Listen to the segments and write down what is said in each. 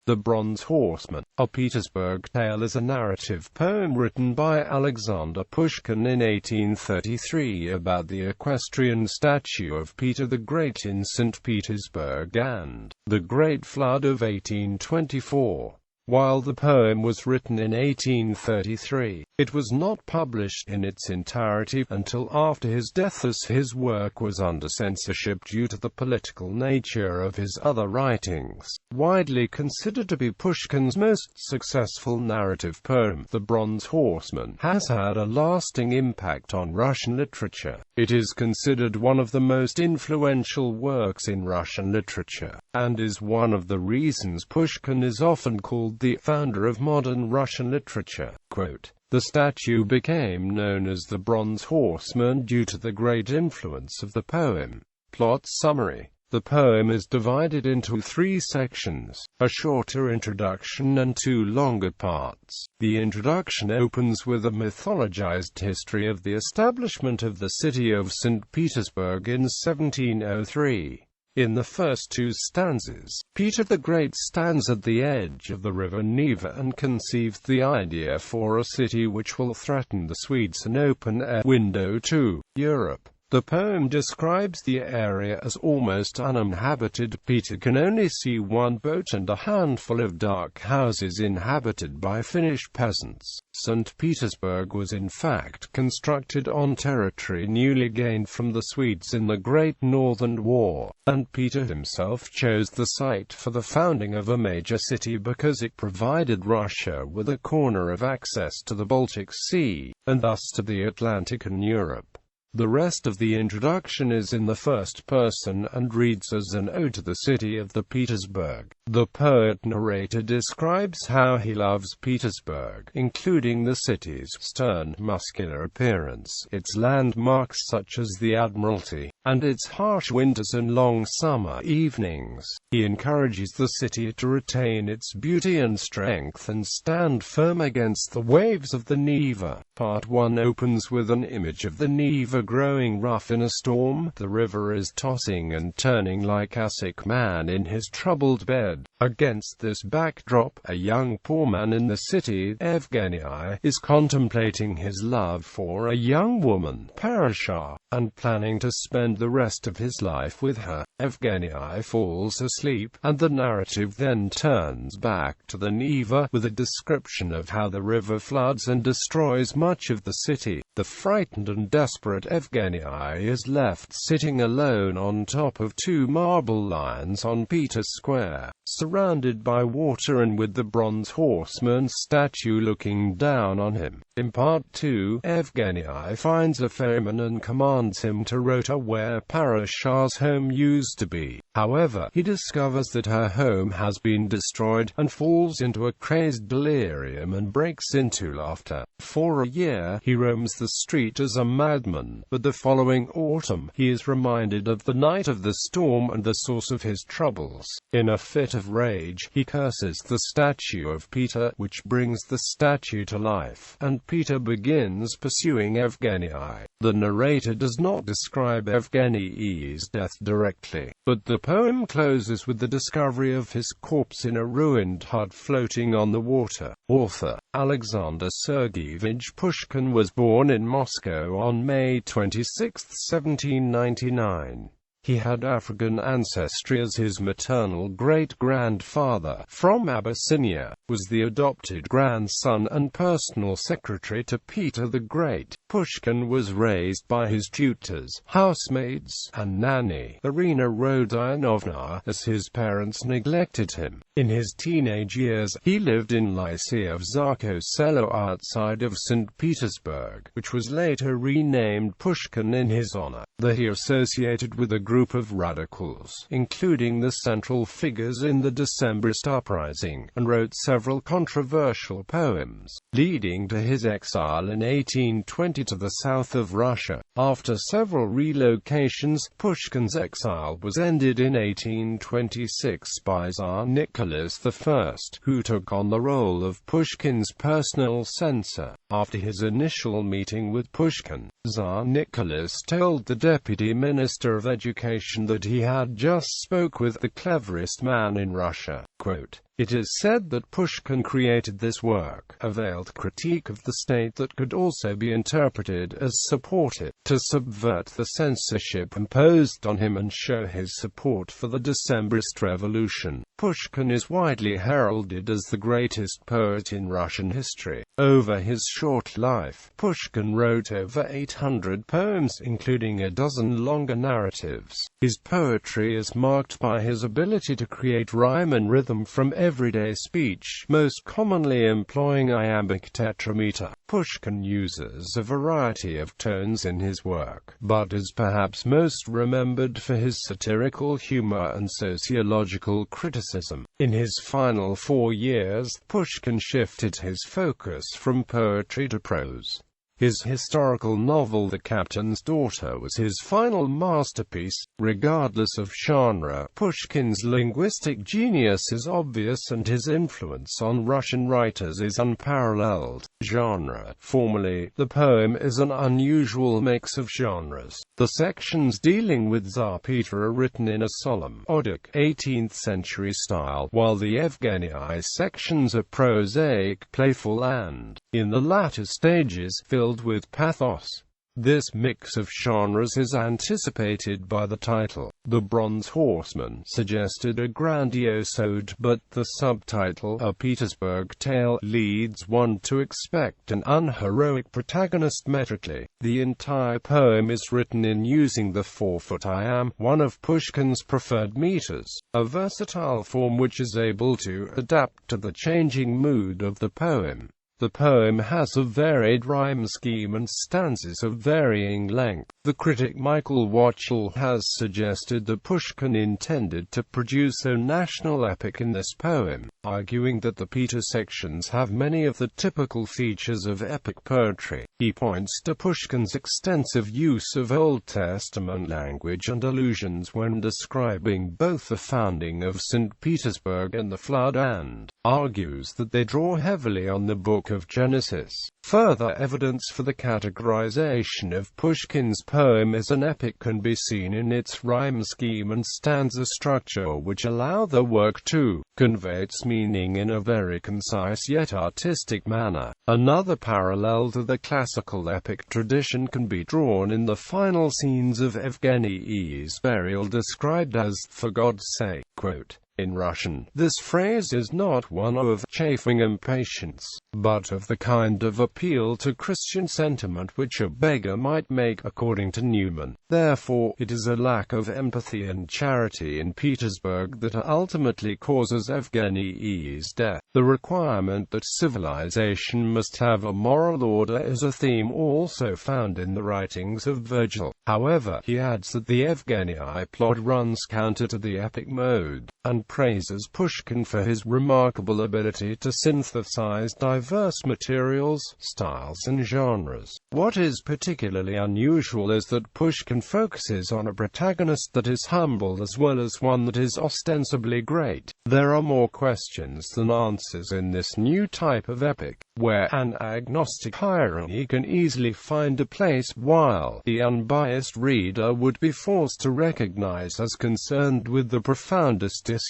The Bronze Horseman, a Petersburg Tale is a narrative poem written by Alexander Pushkin in 1833 about the equestrian statue of Peter the Great in St. Petersburg and the Great Flood of 1824. While the poem was written in 1833, it was not published in its entirety until after his death, as his work was under censorship due to the political nature of his other writings. Widely considered to be Pushkin's most successful narrative poem, The Bronze Horseman has had a lasting impact on Russian literature. It is considered one of the most influential works in Russian literature, and is one of the reasons Pushkin is often called the founder of modern Russian literature. Quote, "The statue became known as the Bronze Horseman due to the great influence of the poem." Plot summary. The poem is divided into 3 sections, a shorter introduction and 2 longer parts. The introduction opens with a mythologized history of the establishment of the city of St. Petersburg in 1703. In the first 2 stanzas, Peter the Great stands at the edge of the river Neva and conceives the idea for a city which will threaten the Swedes, an open-air window to Europe. The poem describes the area as almost uninhabited. Peter can only see 1 boat and a handful of dark houses inhabited by Finnish peasants. St. Petersburg was in fact constructed on territory newly gained from the Swedes in the Great Northern War, and Peter himself chose the site for the founding of a major city because it provided Russia with a corner of access to the Baltic Sea, and thus to the Atlantic and Europe. The rest of the introduction is in the first person and reads as an ode to the city of the Petersburg. The poet-narrator describes how he loves Petersburg, including the city's stern, muscular appearance, its landmarks such as the Admiralty, and its harsh winters and long summer evenings. He encourages the city to retain its beauty and strength and stand firm against the waves of the Neva. Part 1 opens with an image of the Neva growing rough in a storm. The river is tossing and turning like a sick man in his troubled bed. Against this backdrop, a young poor man in the city, Evgeny, is contemplating his love for a young woman, Parasha, and planning to spend the rest of his life with her. Evgeny falls asleep, and the narrative then turns back to the Neva with a description of how the river floods and destroys much of the city. The frightened and desperate Evgeny is left sitting alone on top of 2 marble lions on Peter Square, surrounded by water and with the Bronze Horseman statue looking down on him. In Part 2, Evgeny finds a ferryman and commands him to row to where Parasha's home used to be. However, he discovers that her home has been destroyed, and falls into a crazed delirium and breaks into laughter. For a year, he roams the street as a madman, but the following autumn, he is reminded of the night of the storm and the source of his troubles. In a fit of rage, he curses the statue of Peter, which brings the statue to life, and Peter begins pursuing Evgeny. The narrator does not describe Evgeny's death directly, but the poem closes with the discovery of his corpse in a ruined hut floating on the water. Author Alexander Sergeyevich Pushkin was born in Moscow on May 26, 1799. He had African ancestry, as his maternal great-grandfather, from Abyssinia, was the adopted grandson and personal secretary to Peter the Great. Pushkin was raised by his tutors, housemaids, and nanny, Irina Rodionovna, as his parents neglected him. In his teenage years, he lived in Lycée of Zarko Selo outside of St. Petersburg, which was later renamed Pushkin in his honor. There he associated with a group of radicals, including the central figures in the Decembrist uprising, and wrote several controversial poems, leading to his exile in 1820 to the south of Russia. After several relocations, Pushkin's exile was ended in 1826 by Tsar Nicholas I, who took on the role of Pushkin's personal censor. After his initial meeting with Pushkin, Tsar Nicholas told the Deputy Minister of Education that he had just spoke with the cleverest man in Russia. Quote, "It is said that Pushkin created this work, a veiled critique of the state that could also be interpreted as supportive, to subvert the censorship imposed on him and show his support for the Decembrist revolution." Pushkin is widely heralded as the greatest poet in Russian history. Over his short life, Pushkin wrote over 800 poems, including a dozen longer narratives. His poetry is marked by his ability to create rhyme and rhythm from everyday speech, most commonly employing iambic tetrameter. Pushkin uses a variety of tones in his work, but is perhaps most remembered for his satirical humor and sociological criticism. In his final 4 years, Pushkin shifted his focus from poetry to prose. His historical novel The Captain's Daughter was his final masterpiece. Regardless of genre, Pushkin's linguistic genius is obvious and his influence on Russian writers is unparalleled. Genre. Formally, the poem is an unusual mix of genres. The sections dealing with Tsar Peter are written in a solemn, odic, 18th-century style, while the Evgenii sections are prosaic, playful and, in the latter stages, filled with pathos. This mix of genres is anticipated by the title. The Bronze Horseman suggested a grandiose ode, but the subtitle, A Petersburg Tale, leads one to expect an unheroic protagonist metrically. The entire poem is written in using the 4/4 iamb, one of Pushkin's preferred meters, a versatile form which is able to adapt to the changing mood of the poem. The poem has a varied rhyme scheme and stanzas of varying length. The critic Michael Wachtel has suggested that Pushkin intended to produce a national epic in this poem, arguing that the Peter sections have many of the typical features of epic poetry. He points to Pushkin's extensive use of Old Testament language and allusions when describing both the founding of Saint Petersburg and the flood, and argues that they draw heavily on the book of Genesis. Further evidence for the categorization of Pushkin's poem as an epic can be seen in its rhyme scheme and stanza structure, which allow the work to convey its meaning in a very concise yet artistic manner. Another parallel to the classical epic tradition can be drawn in the final scenes of Evgenie's burial, described as, "for God's sake." Quote, in Russian, this phrase is not one of chafing impatience, but of the kind of appeal to Christian sentiment which a beggar might make, according to Newman. Therefore, it is a lack of empathy and charity in Petersburg that ultimately causes Evgenie's death. The requirement that civilization must have a moral order is a theme also found in the writings of Virgil. However, he adds that the Evgenii plot runs counter to the epic mode, and praises Pushkin for his remarkable ability to synthesize diverse materials, styles and genres. What is particularly unusual is that Pushkin focuses on a protagonist that is humble as well as one that is ostensibly great. There are more questions than answers in this new type of epic, where an agnostic irony can easily find a place, while the unbiased reader would be forced to recognize as concerned with the profoundest issues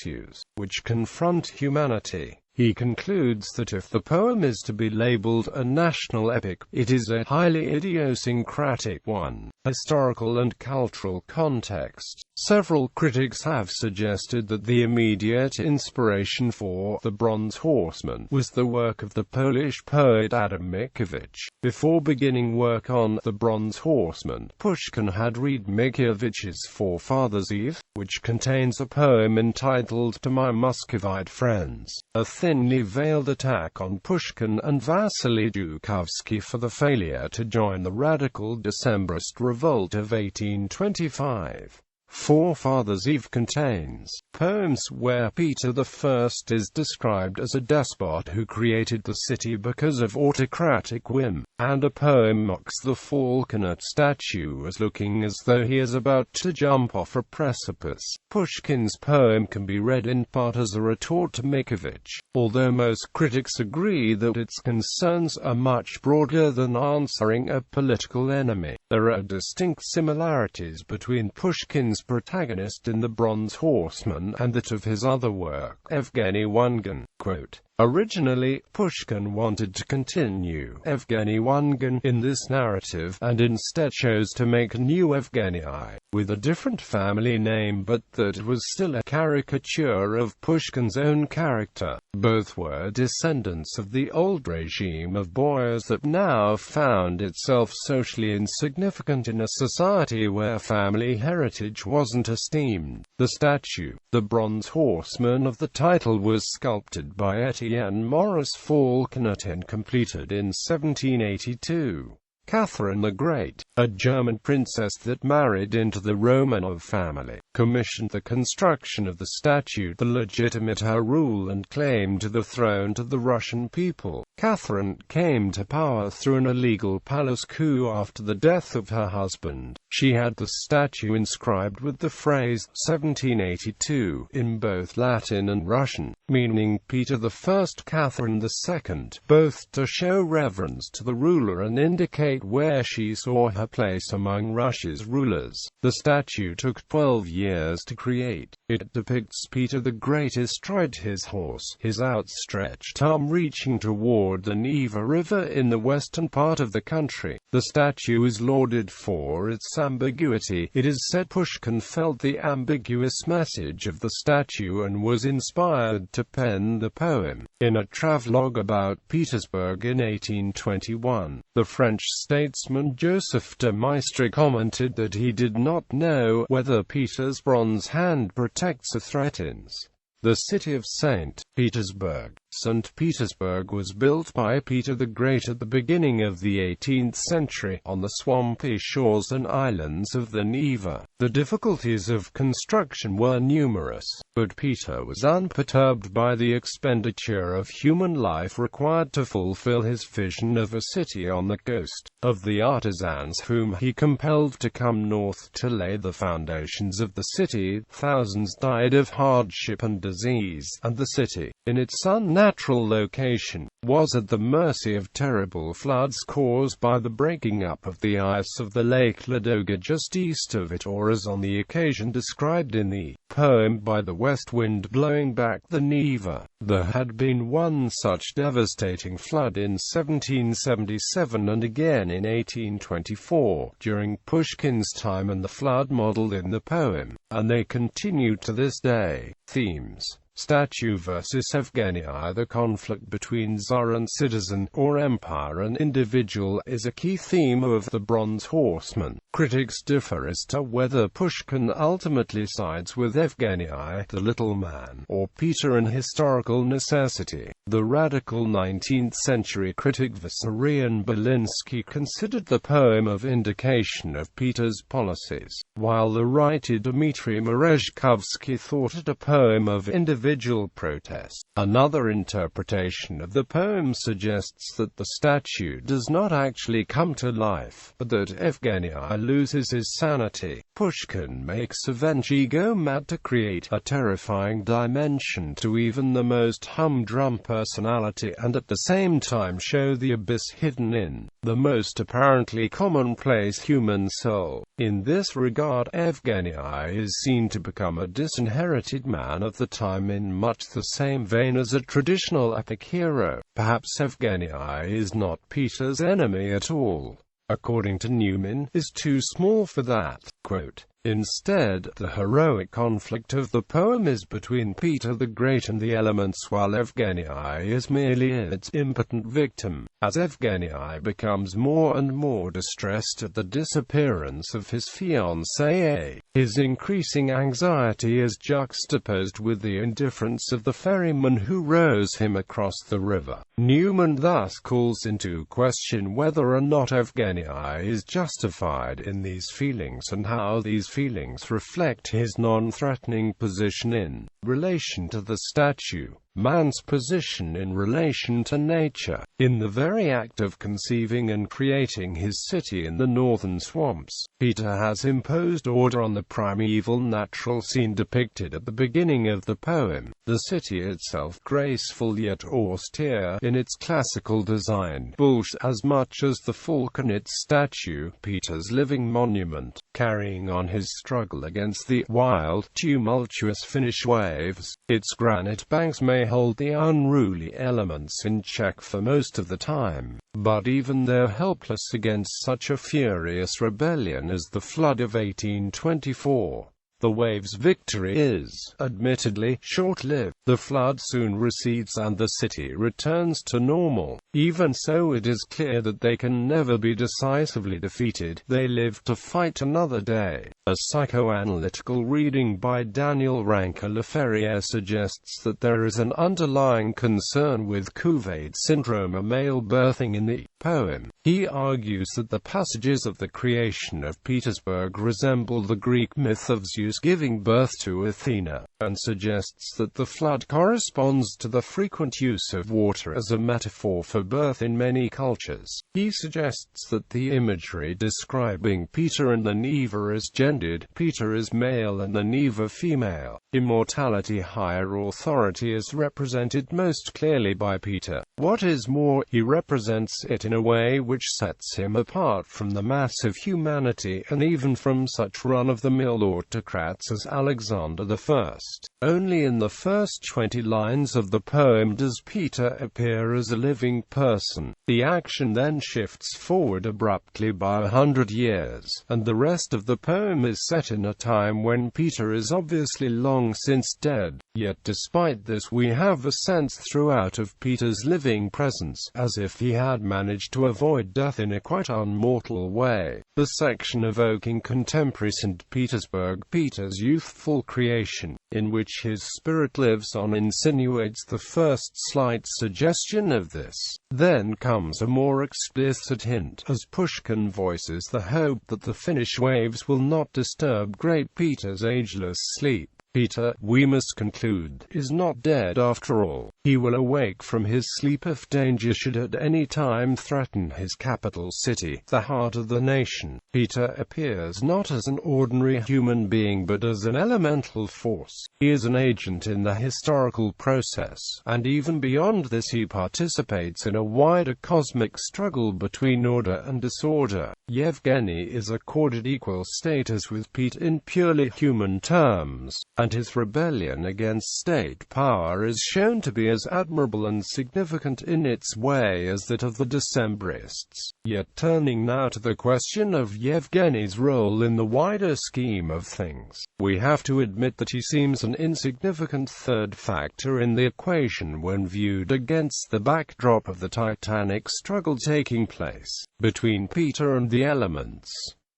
which confront humanity. He concludes that if the poem is to be labeled a national epic, it is a highly idiosyncratic one. Historical and cultural context. Several critics have suggested that the immediate inspiration for The Bronze Horseman was the work of the Polish poet Adam Mickiewicz. Before beginning work on The Bronze Horseman, Pushkin had read Mickiewicz's Forefathers' Eve, which contains a poem entitled To My Muscovite Friends, a thinly veiled attack on Pushkin and Vasily Zhukovsky for the failure to join the radical Decembrist revolt of 1825. Forefathers' Eve contains poems where Peter I is described as a despot who created the city because of autocratic whim, and a poem mocks the falconet statue as looking as though he is about to jump off a precipice. Pushkin's poem can be read in part as a retort to Mickiewicz, although most critics agree that its concerns are much broader than answering a political enemy. There are distinct similarities between Pushkin's protagonist in The Bronze Horseman and that of his other work, Evgeny Onegin. Quote, originally, Pushkin wanted to continue Evgeny Onegin in this narrative, and instead chose to make a new Evgeny with a different family name, but that was still a caricature of Pushkin's own character. Both were descendants of the old regime of boyars that now found itself socially insignificant in a society where family heritage wasn't esteemed. The statue, the Bronze Horseman of the title, was sculpted by Etienne Maurice Falconet and completed in 1782. Catherine the Great, a German princess that married into the Romanov family, commissioned the construction of the statue to legitimate her rule and claim to the throne to the Russian people. Catherine came to power through an illegal palace coup after the death of her husband. She had the statue inscribed with the phrase 1782 in both Latin and Russian, meaning Peter I, Catherine II, both to show reverence to the ruler and indicate where she saw her place among Russia's rulers. The statue took 12 years to create. It depicts Peter the Great astride his horse, his outstretched arm reaching toward the Neva River in the western part of the country. The statue is lauded for its ambiguity. It is said Pushkin felt the ambiguous message of the statue and was inspired to pen the poem. In a travelogue about Petersburg in 1821, the French statesman Joseph de Maistre commented that he did not know whether Peter's bronze hand protects or threatens the city of Saint Petersburg. Saint Petersburg was built by Peter the Great at the beginning of the 18th century, on the swampy shores and islands of the Neva. The difficulties of construction were numerous, but Peter was unperturbed by the expenditure of human life required to fulfill his vision of a city on the coast. Of the artisans whom he compelled to come north to lay the foundations of the city, thousands died of hardship and disease, and the city, in its unnatural location, was at the mercy of terrible floods caused by the breaking up of the ice of the Lake Ladoga just east of it, or as on the occasion described in the poem by the west wind blowing back the Neva. There had been one such devastating flood in 1777 and again in 1824, during Pushkin's time, and the flood modeled in the poem, and they continue to this day. Themes: statue versus Evgeny. The conflict between Tsar and citizen, or empire and individual, is a key theme of The Bronze Horseman. Critics differ as to whether Pushkin ultimately sides with Evgeny, the little man, or Peter in historical necessity. The radical 19th-century critic Vissarion Belinsky considered the poem a vindication of Peter's policies, while the writer Dmitry Merezhkovsky thought it a poem of individual protest. Another interpretation of the poem suggests that the statue does not actually come to life, but that Evgeny loses his sanity. Pushkin makes Evgeny go mad to create a terrifying dimension to even the most humdrum personality, and at the same time show the abyss hidden in the most apparently commonplace human soul. In this regard, Evgeny is seen to become a disinherited man of the time in much the same vein as a traditional epic hero. Perhaps Evgeny is not Peter's enemy at all. According to Newman, is too small for that. Quote, instead, the heroic conflict of the poem is between Peter the Great and the elements, while Evgeny is merely its impotent victim. As Evgeny becomes more and more distressed at the disappearance of his fiancée, his increasing anxiety is juxtaposed with the indifference of the ferryman who rows him across the river. Newman thus calls into question whether or not Evgeny is justified in these feelings, and how these feelings reflect his non-threatening position in relation to the statue. man's position in relation to nature. In the very act of conceiving and creating his city in the northern swamps, Peter has imposed order on the primeval natural scene depicted at the beginning of the poem. The city itself, graceful yet austere in its classical design, bulks as much as the Vulcanite statue, Peter's living monument, carrying on his struggle against the wild, tumultuous Finnish waves. Its granite banks may hold the unruly elements in check for most of the time, but even though helpless against such a furious rebellion as the flood of 1824, the wave's victory is, admittedly, short-lived. The flood soon recedes and the city returns to normal. Even so, it is clear that they can never be decisively defeated. They live to fight another day. A psychoanalytical reading by Daniel Rancourt-Leferrier suggests that there is an underlying concern with Couvade syndrome, a male birthing in the poem. He argues that the passages of the creation of Petersburg resemble the Greek myth of Zeus giving birth to Athena, and suggests that the flood corresponds to the frequent use of water as a metaphor for birth in many cultures. He suggests that the imagery describing Peter and the Neva is gendered. Peter is male and the Neva female. Immortality, higher authority, is represented most clearly by Peter. What is more, he represents it in a way which sets him apart from the mass of humanity, and even from such run-of-the-mill autocrats as Alexander I. Only in the first 20 lines of the poem does Peter appear as a living person. The action then shifts forward abruptly by 100 years, and the rest of the poem is set in a time when Peter is obviously long since dead. Yet despite this, we have a sense throughout of Peter's living presence, as if he had managed to avoid death in a quite unmortal way. The section evoking contemporary St. Petersburg, Peter's youthful creation, in which his spirit lives on, insinuates the first slight suggestion of this. Then comes a more explicit hint, as Pushkin voices the hope that the Finnish waves will not disturb great Peter's ageless sleep. Peter, we must conclude, is not dead after all. He will awake from his sleep if danger should at any time threaten his capital city, the heart of the nation. Peter appears not as an ordinary human being but as an elemental force. He is an agent in the historical process, and even beyond this he participates in a wider cosmic struggle between order and disorder. Yevgeny is accorded equal status with Peter in purely human terms, and his rebellion against state power is shown to be as admirable and significant in its way as that of the Decembrists. Yet turning now to the question of Yevgeny's role in the wider scheme of things, we have to admit that he seems an insignificant third factor in the equation when viewed against the backdrop of the titanic struggle taking place between Peter and the elements.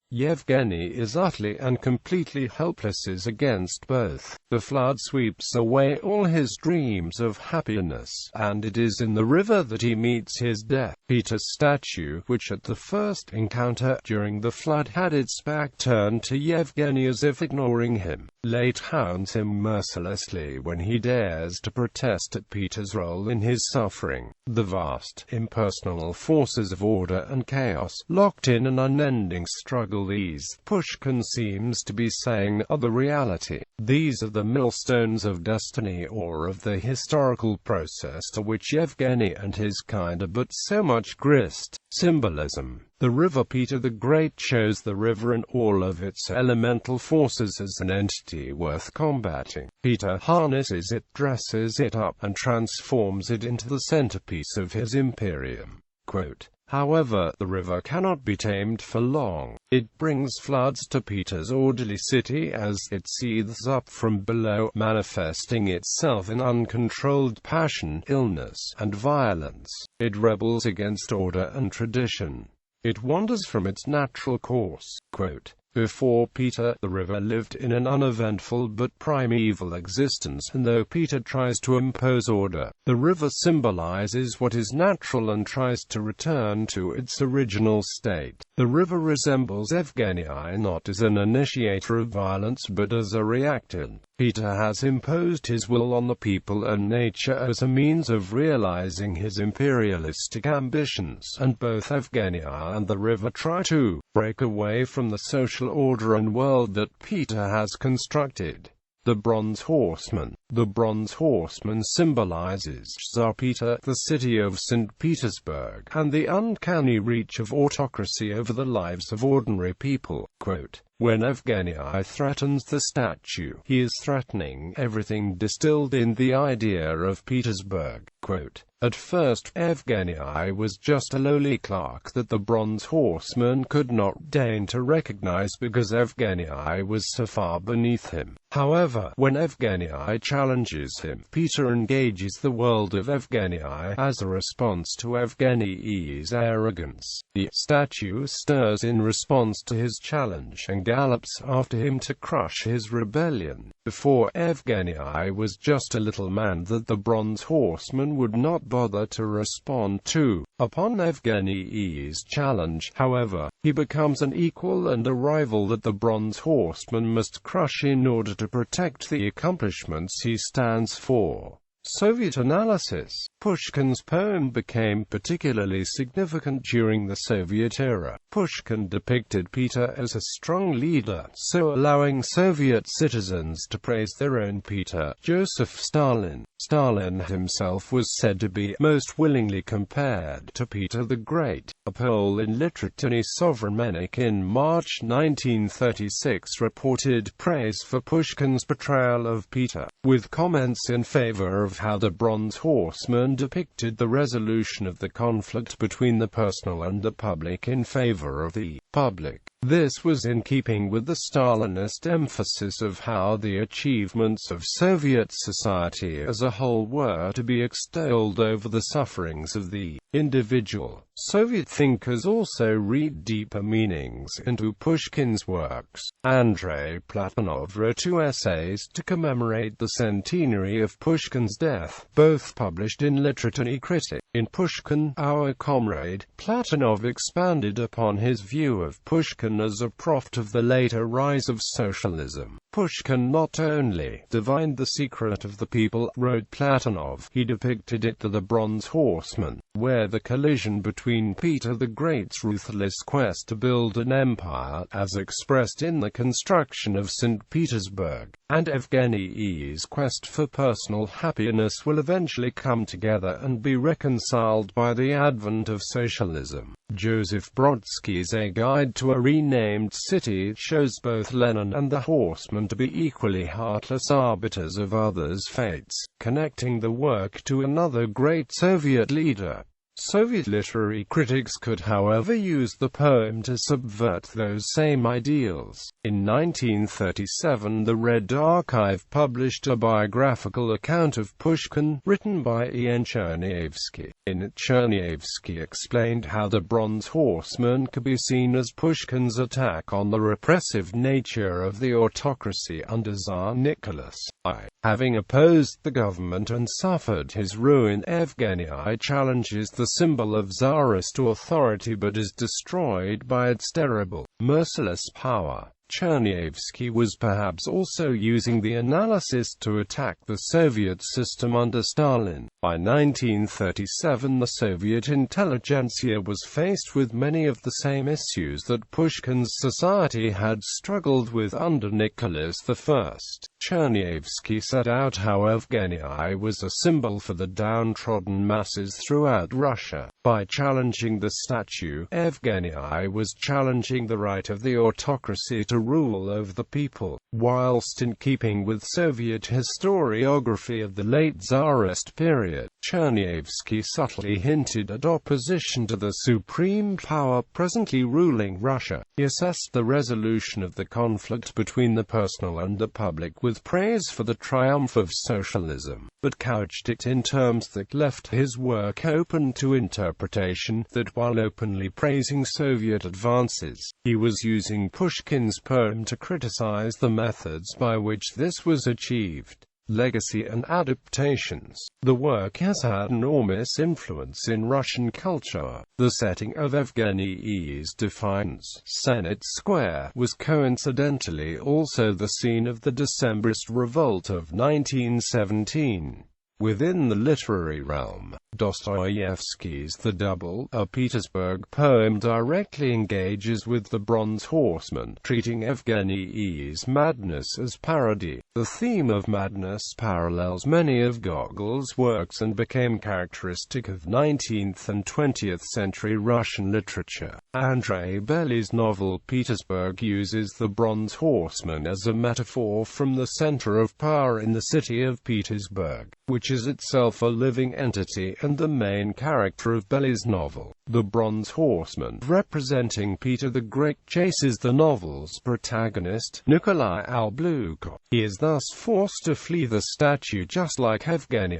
Yevgeny is utterly and completely helpless against both. The flood sweeps away all his dreams of happiness, and it is in the river that he meets his death. Peter's statue, which at the first encounter during the flood had its back turned to Yevgeny as if ignoring him, later hounds him mercilessly when he dares to protest at Peter's role in his suffering. The vast, impersonal forces of order and chaos, locked in an unending struggle, these, Pushkin seems to be saying, are the reality. These are the millstones of destiny or of the historical process to which Yevgeny and his kind are but so much grist. Symbolism. The river Peter the Great shows the river and all of its elemental forces as an entity worth combating. Peter harnesses it, dresses it up, and transforms it into the centerpiece of his imperium. Quote, however, the river cannot be tamed for long. It brings floods to Peter's orderly city as it seethes up from below, manifesting itself in uncontrolled passion, illness, and violence. It rebels against order and tradition. It wanders from its natural course. Quote, before Peter, the river lived in an uneventful but primeval existence, and though Peter tries to impose order, the river symbolizes what is natural and tries to return to its original state. The river resembles Evgeny not as an initiator of violence but as a reactant. Peter has imposed his will on the people and nature as a means of realizing his imperialistic ambitions, and both Evgeny and the river try to break away from the social order and world that Peter has constructed. The Bronze Horseman. The Bronze Horseman symbolizes Tsar Peter, the city of St. Petersburg, and the uncanny reach of autocracy over the lives of ordinary people. Quote, "When Evgeny threatens the statue, he is threatening everything distilled in the idea of Petersburg." Quote, "At first, Evgeny was just a lowly clerk that the Bronze Horseman could not deign to recognize because Evgeny was so far beneath him. However, when Evgeny challenges him, Peter engages the world of Evgeny as a response to Evgeny's arrogance. The statue stirs in response to his challenge and gallops after him to crush his rebellion. Before, Evgeny was just a little man that the Bronze Horseman would not bother to respond to. Upon Evgeny's challenge, however, he becomes an equal and a rival that the Bronze Horseman must crush in order to protect the accomplishments he stands for." Soviet analysis. Pushkin's poem became particularly significant during the Soviet era. Pushkin depicted Peter as a strong leader, so allowing Soviet citizens to praise their own Peter. Joseph Stalin. Stalin himself was said to be most willingly compared to Peter the Great. A poll in literature.It Sovremennik in March 1936 reported praise for Pushkin's portrayal of Peter, with comments in favor of how the Bronze Horseman depicted the resolution of the conflict between the personal and the public in favor of the public. This was in keeping with the Stalinist emphasis of how the achievements of Soviet society as a whole were to be extolled over the sufferings of the individual. Soviet thinkers also read deeper meanings into Pushkin's works. Andrei Platonov wrote 2 essays to commemorate the centenary of Pushkin's death, both published in literature.It. In Pushkin, Our Comrade, Platonov expanded upon his view of Pushkin as a prophet of the later rise of socialism. Pushkin not only divined the secret of the people, wrote Platonov, he depicted it to the Bronze Horseman, where the collision between Peter the Great's ruthless quest to build an empire, as expressed in the construction of St. Petersburg, and Evgeny's quest for personal happiness will eventually come together and be reconciled by the advent of socialism. Joseph Brodsky's A Guide to a Renamed City shows both Lenin and the Horseman to be equally heartless arbiters of others' fates, connecting the work to another great Soviet leader. Soviet literary critics could however use the poem to subvert those same ideals. In 1937 the Red Archive published a biographical account of Pushkin, written by Ian Chernyavsky. In it Chernyavsky explained how the Bronze Horseman could be seen as Pushkin's attack on the repressive nature of the autocracy under Tsar Nicholas I. Having opposed the government and suffered his ruin, Evgeny challenges the symbol of Tsarist authority but is destroyed by its terrible, merciless power. Chernyavsky was perhaps also using the analysis to attack the Soviet system under Stalin. By 1937 the Soviet intelligentsia was faced with many of the same issues that Pushkin's society had struggled with under Nicholas I. Chernyavsky set out how Evgeny was a symbol for the downtrodden masses throughout Russia. By challenging the statue, Evgeny was challenging the right of the autocracy to rule over the people. Whilst in keeping with Soviet historiography of the late Tsarist period, Chernyavsky subtly hinted at opposition to the supreme power presently ruling Russia. He assessed the resolution of the conflict between the personal and the public with praise for the triumph of socialism, but couched it in terms that left his work open to interpretation, that while openly praising Soviet advances, he was using Pushkin's poem to criticize the methods by which this was achieved. legacy and adaptations. The work has had enormous influence in Russian culture. The setting of Evgenie's Defiance, Senate Square, was coincidentally also the scene of the Decembrist revolt of 1917. Within the literary realm, Dostoevsky's The Double, a Petersburg poem, directly engages with the Bronze Horseman, treating Evgenie's madness as parody. The theme of madness parallels many of Gogol's works and became characteristic of 19th and 20th century Russian literature. Andrei Bely's novel Petersburg uses the Bronze Horseman as a metaphor from the center of power in the city of Petersburg, which is itself a living entity and the main character of Bely's novel. The Bronze Horseman, representing Peter the Great, chases the novel's protagonist, Nikolai Alblukov. He is thus forced to flee the statue just like Evgeny.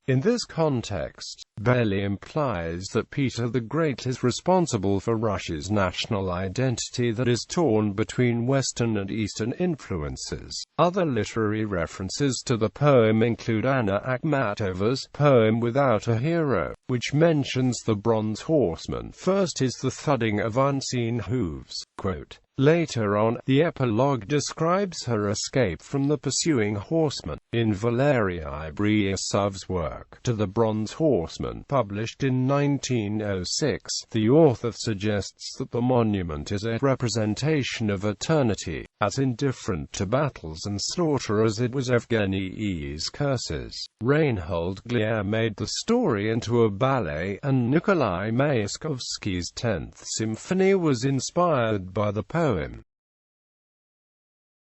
In this context, Bely implies that Peter the Great is responsible for Russia's national identity that is torn between Western and Eastern influences. Other literary references to the poem include Anna Akhmatova's poem Without a Hero, which mentions the Bronze Horseman. First is the thudding of unseen hooves. Quote, later on, the epilogue describes her escape from the pursuing horseman. In Valery Bryassov's work, To the Bronze Horseman, published in 1906, the author suggests that the monument is a representation of eternity, as indifferent to battles and slaughter as it was Evgenie's curses. Reinhold Glier made the story into a ballet, and Nikolai Mayakovsky's 10th Symphony was inspired by the poem.